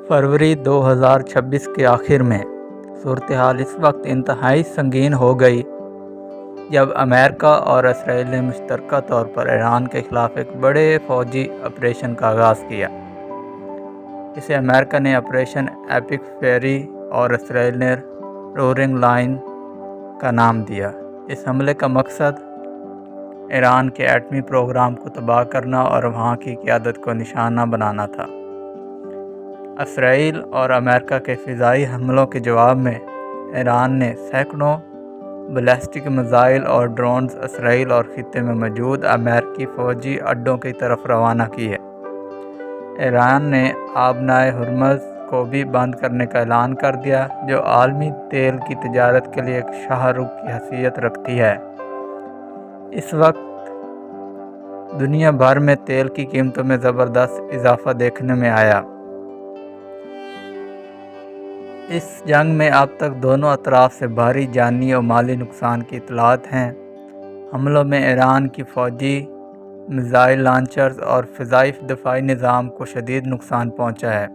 فروری 2026 کے آخر میں صورتحال اس وقت انتہائی سنگین ہو گئی جب امریکہ اور اسرائیل نے مشترکہ طور پر ایران کے خلاف ایک بڑے فوجی آپریشن کا آغاز کیا۔ اسے امریکہ نے آپریشن ایپک فیری اور اسرائیل نے رورنگ لائن کا نام دیا۔ اس حملے کا مقصد ایران کے ایٹمی پروگرام کو تباہ کرنا اور وہاں کی قیادت کو نشانہ بنانا تھا۔ اسرائیل اور امریکہ کے فضائی حملوں کے جواب میں ایران نے سینکڑوں بیلسٹک میزائل اور ڈرونز اسرائیل اور خطے میں موجود امریکی فوجی اڈوں کی طرف روانہ کیے۔ ایران نے آبنائے ہرمز کو بھی بند کرنے کا اعلان کر دیا، جو عالمی تیل کی تجارت کے لیے ایک شاہ رخ کی حیثیت رکھتی ہے۔ اس وقت دنیا بھر میں تیل کی قیمتوں میں زبردست اضافہ دیکھنے میں آیا۔ اس جنگ میں اب تک دونوں اطراف سے بھاری جانی اور مالی نقصان کی اطلاعات ہیں۔ حملوں میں ایران کی فوجی میزائل لانچرز اور فضائی دفاعی نظام کو شدید نقصان پہنچا ہے۔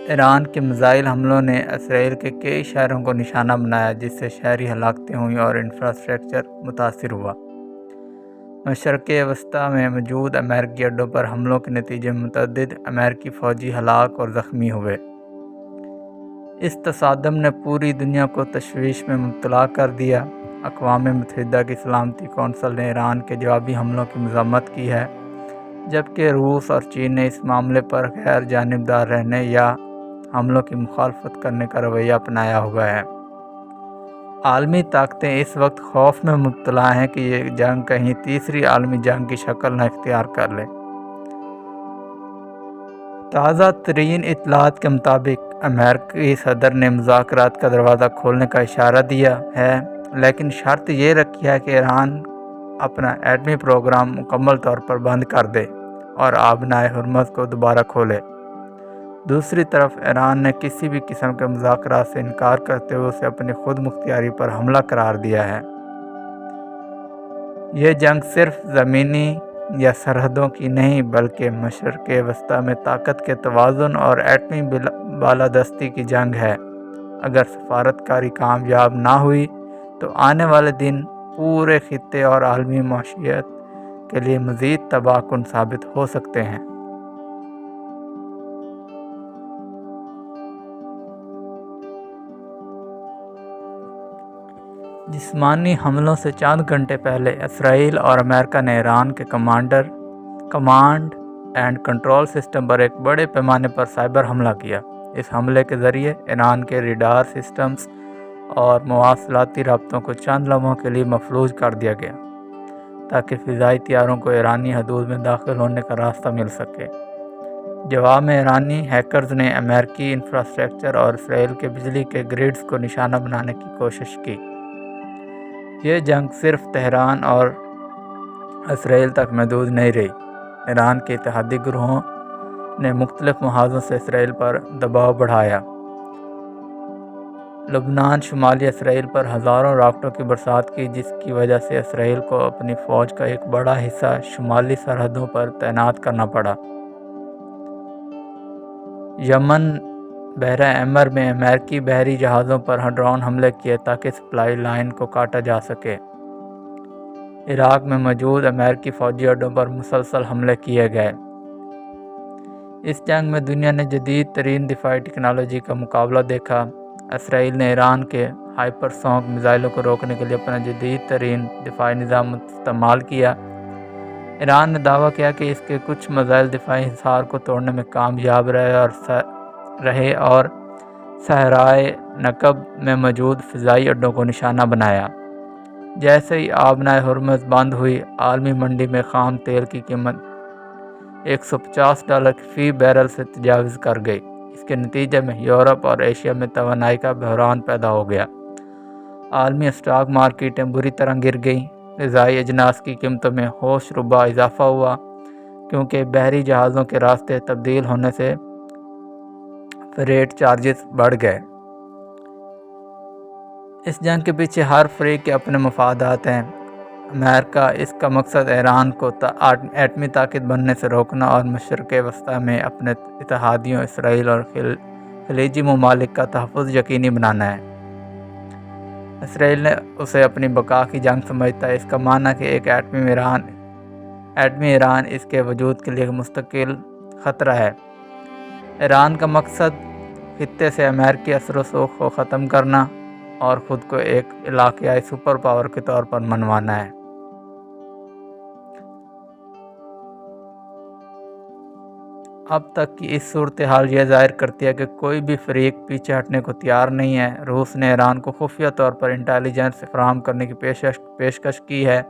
ایران کے میزائل حملوں نے اسرائیل کے کئی شہروں کو نشانہ بنایا، جس سے شہری ہلاکتیں ہوئیں اور انفراسٹرکچر متاثر ہوا۔ مشرق وسطیٰ میں موجود امریکی اڈوں پر حملوں کے نتیجے میں متعدد امریکی فوجی ہلاک اور زخمی ہوئے۔ اس تصادم نے پوری دنیا کو تشویش میں مبتلا کر دیا۔ اقوام متحدہ کی سلامتی کونسل نے ایران کے جوابی حملوں کی مذمت کی ہے، جبکہ روس اور چین نے اس معاملے پر غیر جانبدار رہنے یا حملوں کی مخالفت کرنے کا رویہ اپنایا ہوا ہے۔ عالمی طاقتیں اس وقت خوف میں مبتلا ہیں کہ یہ جنگ کہیں تیسری عالمی جنگ کی شکل نہ اختیار کر لے۔ تازہ ترین اطلاعات کے مطابق امریکی صدر نے مذاکرات کا دروازہ کھولنے کا اشارہ دیا ہے، لیکن شرط یہ رکھی ہے کہ ایران اپنا ایٹمی پروگرام مکمل طور پر بند کر دے اور آبنائے ہرمز کو دوبارہ کھولے۔ دوسری طرف ایران نے کسی بھی قسم کے مذاکرات سے انکار کرتے ہوئے اسے اپنی خود مختاری پر حملہ قرار دیا ہے۔ یہ جنگ صرف زمینی یا سرحدوں کی نہیں، بلکہ مشرق وسطیٰ میں طاقت کے توازن اور ایٹمی بالادستی کی جنگ ہے۔ اگر سفارتکاری کامیاب نہ ہوئی تو آنے والے دن پورے خطے اور عالمی معیشت کے لیے مزید تباہ کن ثابت ہو سکتے ہیں۔ جسمانی حملوں سے چند گھنٹے پہلے اسرائیل اور امریکہ نے ایران کے کمانڈ اینڈ کنٹرول سسٹم پر ایک بڑے پیمانے پر سائبر حملہ کیا۔ اس حملے کے ذریعے ایران کے ریڈار سسٹمز اور مواصلاتی رابطوں کو چند لمحوں کے لیے مفلوج کر دیا گیا، تاکہ فضائی طیاروں کو ایرانی حدود میں داخل ہونے کا راستہ مل سکے۔ جواب میں ایرانی ہیکرز نے امریکی انفراسٹرکچر اور اسرائیل کے بجلی کے گریڈز کو نشانہ بنانے کی کوشش کی۔ یہ جنگ صرف تہران اور اسرائیل تک محدود نہیں رہی۔ ایران کے اتحادی گروہوں نے مختلف محاذوں سے اسرائیل پر دباؤ بڑھایا۔ لبنان شمالی اسرائیل پر ہزاروں راکٹوں کی برسات کی، جس کی وجہ سے اسرائیل کو اپنی فوج کا ایک بڑا حصہ شمالی سرحدوں پر تعینات کرنا پڑا۔ یمن بحر احمر میں امریکی بحری جہازوں پر ڈرون حملے کیے تاکہ سپلائی لائن کو کاٹا جا سکے۔ عراق میں موجود امریکی فوجی اڈوں پر مسلسل حملے کیے گئے۔ اس جنگ میں دنیا نے جدید ترین دفاعی ٹیکنالوجی کا مقابلہ دیکھا۔ اسرائیل نے ایران کے ہائپر سونک میزائلوں کو روکنے کے لیے اپنا جدید ترین دفاعی نظام استعمال کیا۔ ایران نے دعویٰ کیا کہ اس کے کچھ میزائل دفاعی حصار کو توڑنے میں کامیاب رہے اور صحرائے نقب میں موجود فضائی اڈوں کو نشانہ بنایا۔ جیسے ہی آبنائے ہرمز بند ہوئی، عالمی منڈی میں خام تیل کی قیمت $150 فی بیرل سے تجاوز کر گئی۔ اس کے نتیجے میں یورپ اور ایشیا میں توانائی کا بحران پیدا ہو گیا۔ عالمی اسٹاک مارکیٹیں بری طرح گر گئیں۔ غذائی اجناس کی قیمتوں میں ہوش ربا اضافہ ہوا، کیونکہ بحری جہازوں کے راستے تبدیل ہونے سے فریٹ چارجز بڑھ گئے۔ اس جنگ کے پیچھے ہر فریق کے اپنے مفادات ہیں۔ امریکہ اس کا مقصد ایران کو ایٹمی طاقت بننے سے روکنا اور مشرق وسطی میں اپنے اتحادیوں اسرائیل اور خلیجی ممالک کا تحفظ یقینی بنانا ہے۔ اسرائیل نے اسے اپنی بقا کی جنگ سمجھتا ہے۔ اس کا معنی کہ ایک ایٹمی ایران اس کے وجود کے لیے مستقل خطرہ ہے۔ ایران کا مقصد خطے سے امریکی اثر و رسوخ کو ختم کرنا اور خود کو ایک علاقائی سپر پاور کے طور پر منوانا ہے۔ اب تک کی اس صورتحال یہ ظاہر کرتی ہے کہ کوئی بھی فریق پیچھے ہٹنے کو تیار نہیں ہے۔ روس نے ایران کو خفیہ طور پر انٹیلیجنس فراہم کرنے کی پیشکش کی ہے،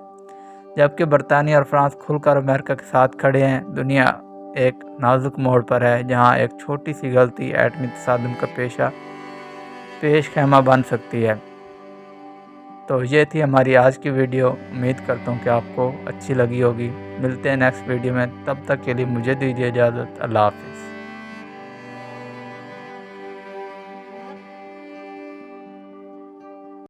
جبکہ برطانیہ اور فرانس کھل کر امریکہ کے ساتھ کھڑے ہیں۔ دنیا ایک نازک موڑ پر ہے جہاں ایک چھوٹی سی غلطی ایٹمی تصادم کا پیش خیمہ بن سکتی ہے۔ تو یہ تھی ہماری آج کی ویڈیو۔ امید کرتا ہوں کہ آپ کو اچھی لگی ہوگی۔ ملتے ہیں نیکسٹ ویڈیو میں، تب تک کے لیے مجھے دیجیے اجازت۔ اللہ حافظ۔